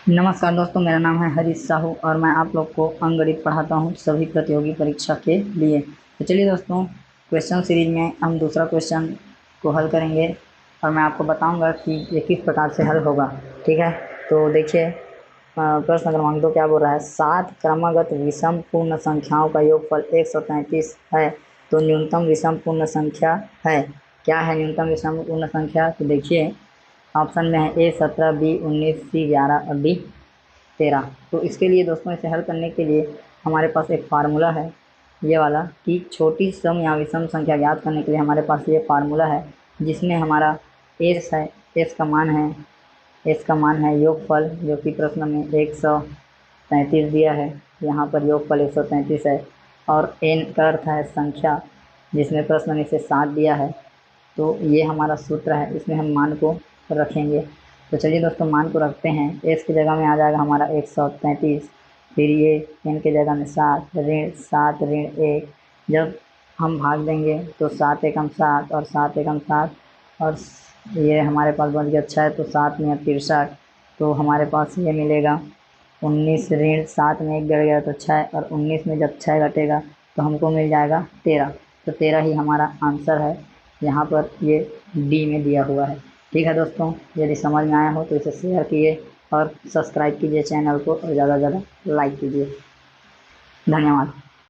नमस्कार दोस्तों, मेरा नाम है हरीश साहू और मैं आप लोग को अंकगणित पढ़ाता हूं सभी प्रतियोगी परीक्षा के लिए। तो चलिए दोस्तों, क्वेश्चन सीरीज में हम दूसरा क्वेश्चन को हल करेंगे और मैं आपको बताऊंगा कि ये किस प्रकार से हल होगा। ठीक है, तो देखिए, प्रश्न क्रमांक 2 क्या बोल रहा है। 7 क्रमागत विषम पूर्ण संख्याओं का योगफल 133 है, तो न्यूनतम विषम पूर्ण संख्या है। क्या है न्यूनतम विषम पूर्ण संख्या? तो देखिए, ऑप्शन में है ए 17, बी 19, सी 11 और डी 13। तो इसके लिए दोस्तों, इसे हल करने के लिए हमारे पास एक फार्मूला है, ये वाला, कि छोटी सम या विषम संख्या ज्ञात करने के लिए हमारे पास ये फार्मूला है, जिसमें हमारा एस है, एस का मान है योगफल, जो कि प्रश्न में 133 दिया है। यहाँ पर योगफल 133 है, और एन का अर्थ है संख्या, जिसमें प्रश्न में इसे 7 दिया है। तो ये हमारा सूत्र है, इसमें हम मान को रखेंगे। तो चलिए दोस्तों, मान को रखते हैं। एस की जगह में आ जाएगा हमारा 133, फिर ये एन की जगह में 7 ऋण 7 ऋण 1। जब हम भाग देंगे तो 7 एकम 7 और 7 एकम 7, और ये हमारे पास बच गया 6, तो 7 में 63, तो हमारे पास ये मिलेगा 19 ऋण 7 में 1 घट गया तो 6, और 19 में जब 6 घटेगा तो हमको मिल जाएगा 13। तो 13 ही हमारा आंसर है, यहाँ पर ये डी में दिया हुआ है। ठीक है दोस्तों, यदि समझ में आया हो तो इसे शेयर कीजिए और सब्सक्राइब कीजिए चैनल को, और ज़्यादा से ज़्यादा लाइक कीजिए। धन्यवाद।